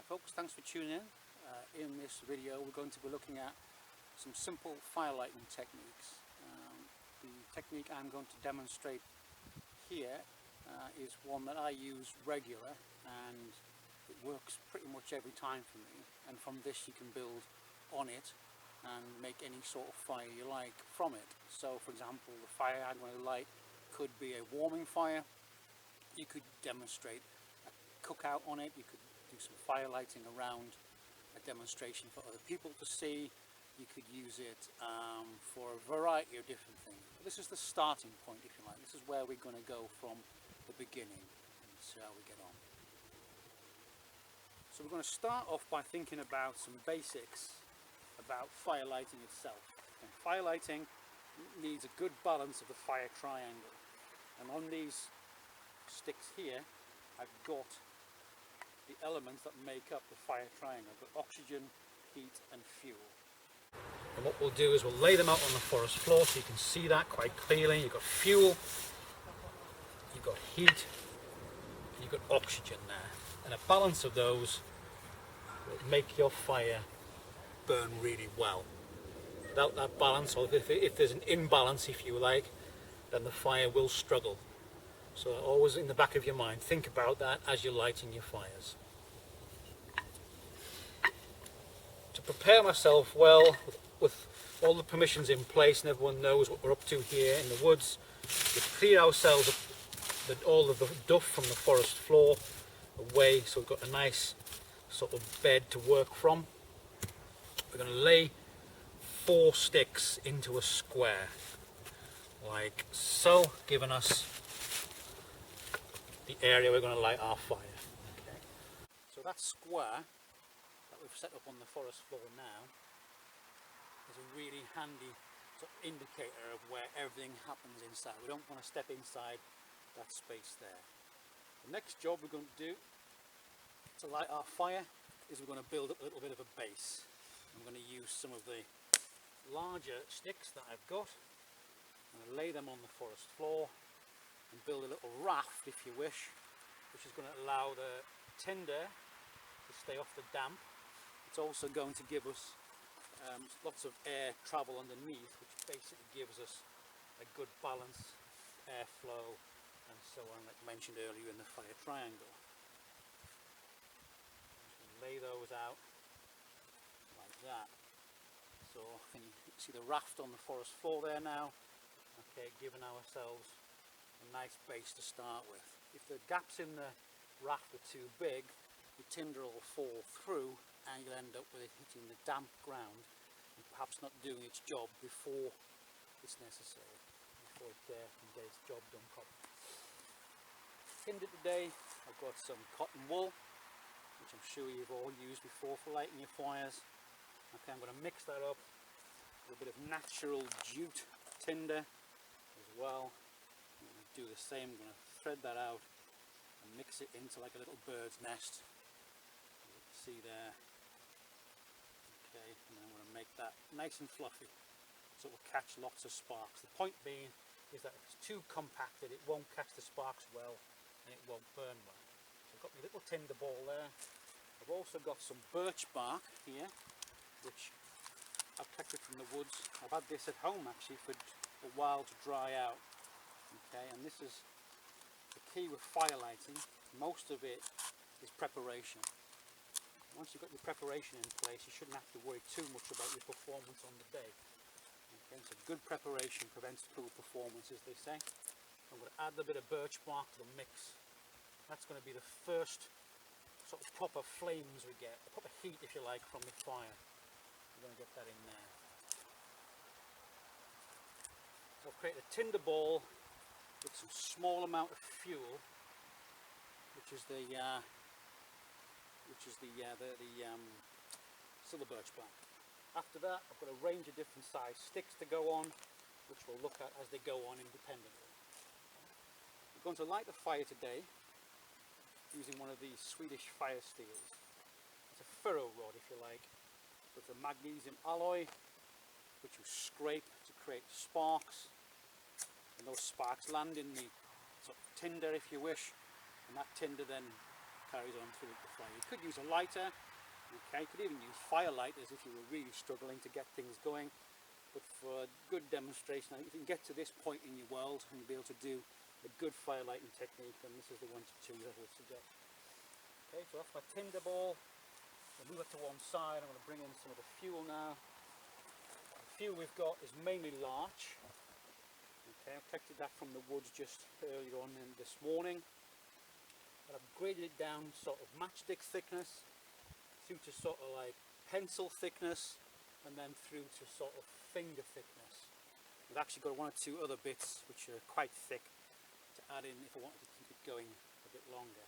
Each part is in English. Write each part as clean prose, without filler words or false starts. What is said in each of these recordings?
Hi folks, thanks for tuning in. In this video we're going to be looking at some simple fire lighting techniques. The technique I'm going to demonstrate here is one that I use regular, and it works pretty much every time for me, and from this you can build on it and make any sort of fire you like from it. So for example, the fire I'm going to light could be a warming fire. You could demonstrate a cookout on it, you could do some fire lighting around a demonstration for other people to see. You could use it for a variety of different things. But this is the starting point, if you like. This is where we're going to go from the beginning and see how we get on. So we're going to start off by thinking about some basics about fire lighting itself. And fire lighting needs a good balance of the fire triangle. And on these sticks here, I've got the elements that make up the fire triangle. I've got oxygen, heat and fuel. And what we'll do is we'll lay them out on the forest floor so you can see that quite clearly. You've got fuel, you've got heat, and you've got oxygen there. And a balance of those will make your fire burn really well. Without that balance, or if there's an imbalance, if you like, then the fire will struggle. So always in the back of your mind, think about that as you're lighting your fires. To prepare myself well, with all the permissions in place and everyone knows what we're up to here in the woods, we clear ourselves up all of the duff from the forest floor away, so we've got a nice sort of bed to work from. We're going to lay 4 sticks into a square, like so, giving us the area we're going to light our fire. Okay. So that square that we've set up on the forest floor now is a really handy sort of indicator of where everything happens inside. We don't want to step inside that space there. The next job we're going to do to light our fire is we're going to build up a little bit of a base. I'm going to use some of the larger sticks that I've got. I'm going to lay them on the forest floor and build a little raft, if you wish, which is going to allow the tinder to stay off the damp. It's also going to give us lots of air travel underneath, which basically gives us a good balance, airflow and so on, like mentioned earlier in the fire triangle. Lay those out like that. So can you see the raft on the forest floor there now? Okay, giving ourselves a nice base to start with. If the gaps in the raft are too big, the tinder will fall through and you'll end up with it hitting the damp ground and perhaps not doing its job before it's necessary, before it can get its job done properly. Tinder today, I've got some cotton wool, which I'm sure you've all used before for lighting your fires. Okay, I'm going to mix that up with a bit of natural jute tinder as well. I'm going to do the same. I'm going to thread that out and mix it into like a little bird's nest, as you can see there. Okay, and then I'm going to make that nice and fluffy so it will catch lots of sparks. The point being is that if it's too compacted, it won't catch the sparks well and it won't burn well. I've got my little tinder ball there. I've also got some birch bark here, which I've collected from the woods. I've had this at home actually for a while to dry out. Okay, and this is the key with fire lighting. Most of it is preparation. Once you've got your preparation in place, you shouldn't have to worry too much about your performance on the day. Okay, so good preparation prevents poor performance, as they say. I'm going to add a bit of birch bark to the mix. That's going to be the first sort of proper flames we get, the proper heat, if you like, from the fire. We're going to get that in there. So I'll create a tinder ball with some small amount of fuel, which is the silver birch bark. After that, I've got a range of different size sticks to go on, which we'll look at as they go on independently. We're going to light the fire today using one of these Swedish fire steels. It's a furrow rod, if you like. So it's a magnesium alloy which you scrape to create sparks, and those sparks land in the sort of tinder, if you wish, and that tinder then carries on through the fire. You could use a lighter, okay, you could even use fire lighters if you were really struggling to get things going. But for a good demonstration, if you can get to this point in your world and you'll be able to do a good fire lighting technique, then this is the one to choose, I would suggest. Okay, so that's my tinder ball. I'll move it to one side. I'm going to bring in some of the fuel now. The fuel we've got is mainly larch. Okay, I've collected that from the woods just earlier on in this morning. But I've graded it down sort of matchstick thickness through to sort of like pencil thickness, and then through to sort of finger thickness. I've actually got one or two other bits which are quite thick to add in if I wanted to keep it going a bit longer.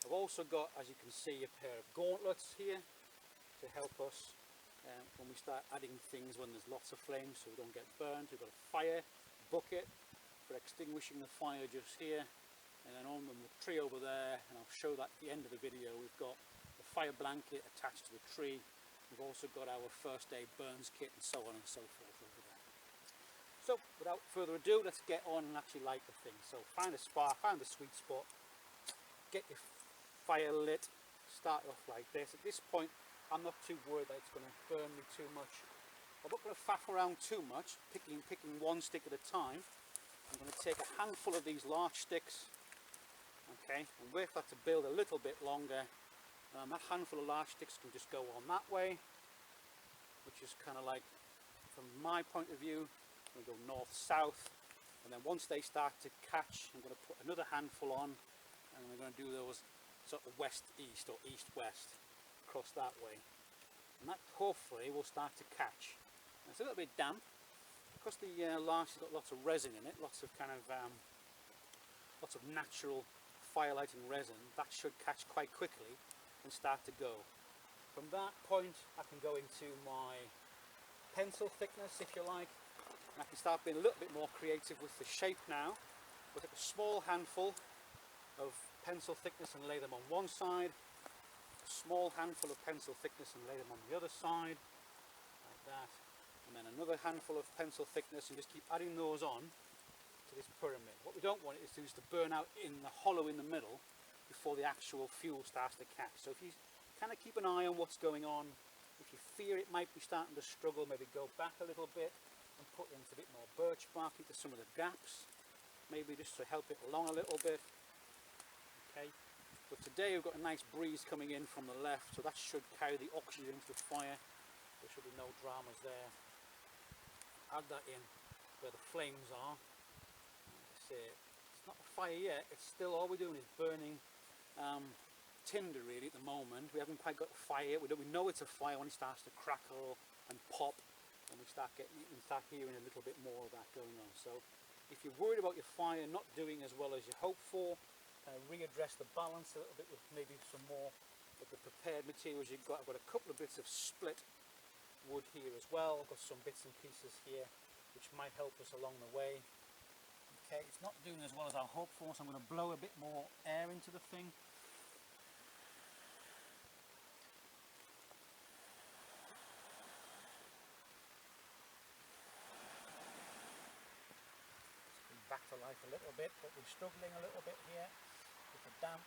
I've also got, as you can see, a pair of gauntlets here to help us when we start adding things when there's lots of flames, so we don't get burned. We've got a fire bucket for extinguishing the fire just here, and then on the tree over there, and I'll show that at the end of the video, we've got the fire blanket attached to the tree. We've also got our first aid burns kit and so on and so forth over there. So without further ado, let's get on and actually light the thing. So find a spark, find the sweet spot, get your fire lit, start off like this. At this point I'm not too worried that it's going to burn me too much. I'm not going to faff around too much, picking one stick at a time. I'm going to take a handful of these larch sticks, okay, and wait for that to build a little bit longer. That handful of larch sticks can just go on that way, which is kind of like, from my point of view, I'm going to go north-south, and then once they start to catch, I'm going to put another handful on, and we're going to do those sort of west-east or east-west across that way. And that hopefully will start to catch. It's a little bit damp because the larch has got lots of resin in it, lots of natural fire lighting resin. That should catch quite quickly and start to go. From that point I can go into my pencil thickness, if you like, and I can start being a little bit more creative with the shape now. We'll take a small handful of pencil thickness and lay them on one side, a small handful of pencil thickness and lay them on the other side, like that, and then another handful of pencil thickness, and just keep adding those on to this pyramid. What we don't want is to burn out in the hollow in the middle before the actual fuel starts to catch. So if you kind of keep an eye on what's going on, if you fear it might be starting to struggle, maybe go back a little bit and put in a bit more birch bark into some of the gaps, maybe just to help it along a little bit. Okay, but today we've got a nice breeze coming in from the left, so that should carry the oxygen into the fire. There should be no dramas there. Add that in where the flames are. Like I say, it's not a fire yet, it's still, all we're doing is burning tinder really at the moment. We haven't quite got a fire yet. We know it's a fire when it starts to crackle and pop, and we start hearing a little bit more of that going on. So if you're worried about your fire not doing as well as you hope for, readdress the balance a little bit with maybe some more of the prepared materials you've got. I've got a couple of bits of split wood here as well. I've got some bits and pieces here which might help us along the way. Okay, it's not doing as well as I hoped for, so I'm going to blow a bit more air into the thing. Back to life a little bit, but we're struggling a little bit here with the damp.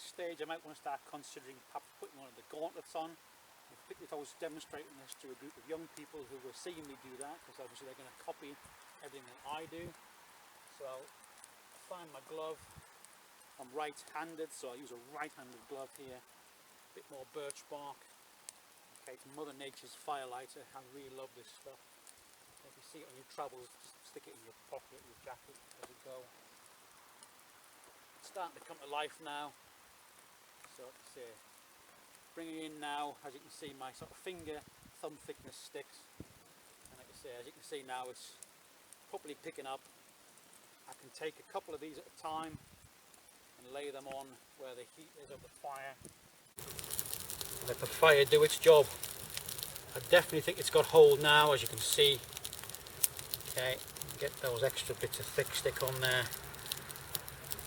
this stage I might want to start considering perhaps putting one of the gauntlets on. If I was demonstrating this to a group of young people who were seeing me do that, because obviously they're going to copy everything that I do. So I'll find my glove. I'm right-handed, so I use a right-handed glove here. A bit more birch bark. Okay, it's Mother Nature's firelighter. I really love this stuff. If you see it on your travels, just stick it in your pocket, your jacket as you go. It's starting to come to life now. So like I say, bringing in now, as you can see, my sort of finger, thumb thickness sticks. And like I say, as you can see now, it's properly picking up. I can take a couple of these at a time and lay them on where the heat is of the fire. Let the fire do its job. I definitely think it's got hold now, as you can see. Okay, get those extra bits of thick stick on there.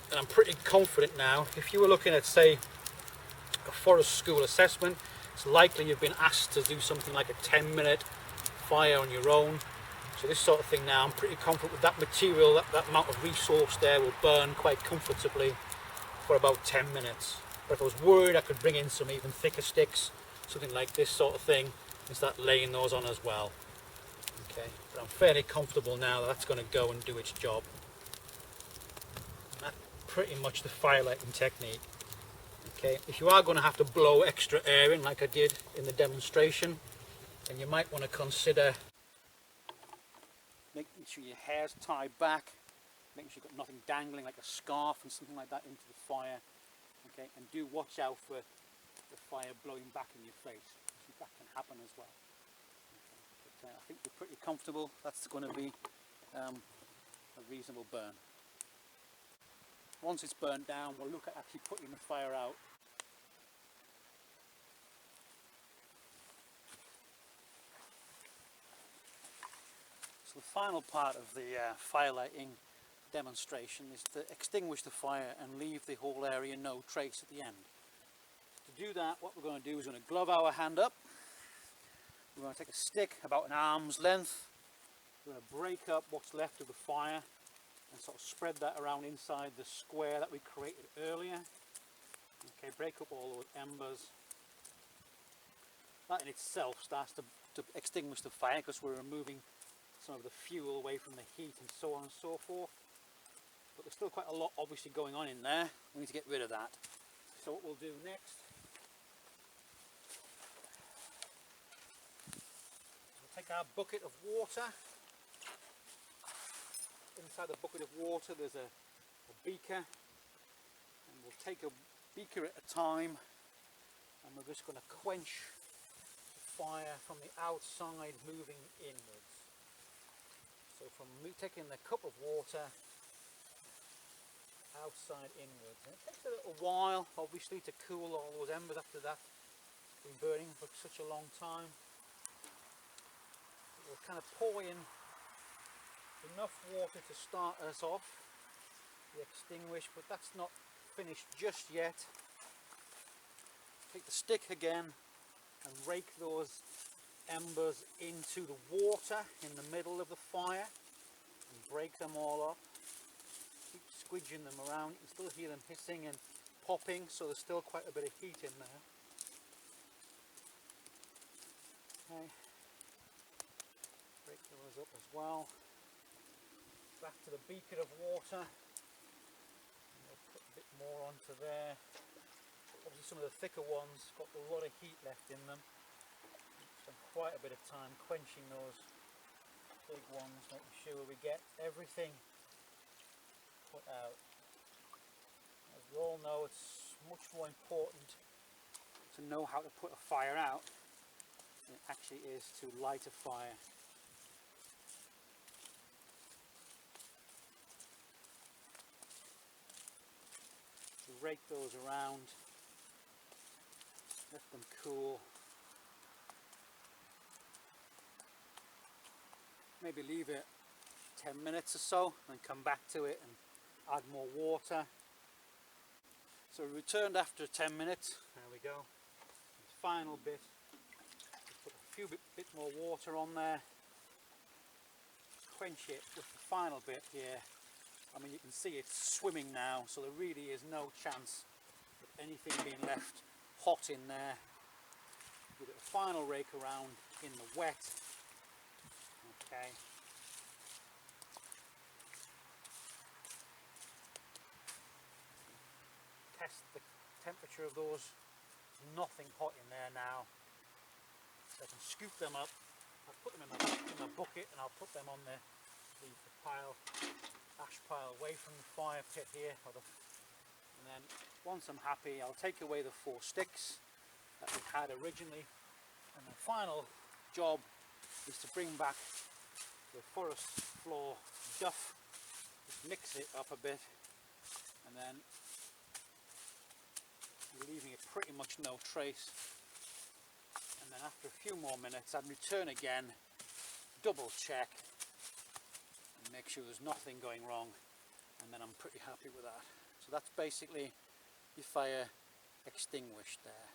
And I'm pretty confident now. If you were looking at, say, a forest school assessment, it's likely you've been asked to do something like a 10-minute fire on your own. So this sort of thing now, I'm pretty confident with that material, that amount of resource there will burn quite comfortably for about 10 minutes. But if I was worried, I could bring in some even thicker sticks, something like this sort of thing, and start laying those on as well. Okay, but I'm fairly comfortable now that that's going to go and do its job. And that's pretty much the firelighting technique. Okay, if you are going to have to blow extra air in like I did in the demonstration, then you might want to consider making sure your hair's tied back, making sure you've got nothing dangling like a scarf and something like that into the fire. Okay, and do watch out for the fire blowing back in your face. That can happen as well. Okay. But I think we're pretty comfortable. That's going to be a reasonable burn. Once it's burnt down, we'll look at actually putting the fire out. So the final part of the firelighting demonstration is to extinguish the fire and leave the whole area no trace at the end. To do that, what we're going to do is we're going to glove our hand up. We're going to take a stick about an arm's length. We're going to break up what's left of the fire and sort of spread that around inside the square that we created earlier. Okay, break up all those embers. That in itself starts to extinguish the fire because we're removing some of the fuel away from the heat and so on and so forth. But there's still quite a lot obviously going on in there. We need to get rid of that. So what we'll do next, we'll take our bucket of water. Inside the bucket of water there's a beaker, and we'll take a beaker at a time, and we're just going to quench the fire from the outside moving inwards. So from taking the cup of water outside inwards, and it takes a little while obviously to cool all those embers after that been burning for such a long time. We'll kind of pour in enough water to start us off, the extinguish, but that's not finished just yet. Take the stick again and rake those embers into the water in the middle of the fire and break them all up. Keep squidging them around. You can still hear them hissing and popping, so there's still quite a bit of heat in there. Okay, break those up as well. Back to the beaker of water. And we'll put a bit more onto there. Obviously some of the thicker ones got a lot of heat left in them. Spend quite a bit of time quenching those big ones, making sure we get everything put out. As we all know, it's much more important to know how to put a fire out than it actually is to light a fire. To rake those around, let them cool. Maybe leave it 10 minutes or so and come back to it and add more water. So we returned after 10 minutes. There we go. The final bit. Put a few bit more water on there. Quench it with the final bit here. I mean, you can see it's swimming now, so there really is no chance that anything being left hot in there. Give it a final rake around in the wet. Okay. Test the temperature of those. Nothing hot in there now. So I can scoop them up. I'll put them in my bucket, and I'll put them on the pile, ash pile, away from the fire pit here. And then once I'm happy, I'll take away the 4 sticks that we had originally. And the final job is to bring back the forest floor duff, just mix it up a bit, and then you're leaving it pretty much no trace. And then after a few more minutes I'd return again, double check and make sure there's nothing going wrong, and then I'm pretty happy with that. So that's basically your fire extinguished there.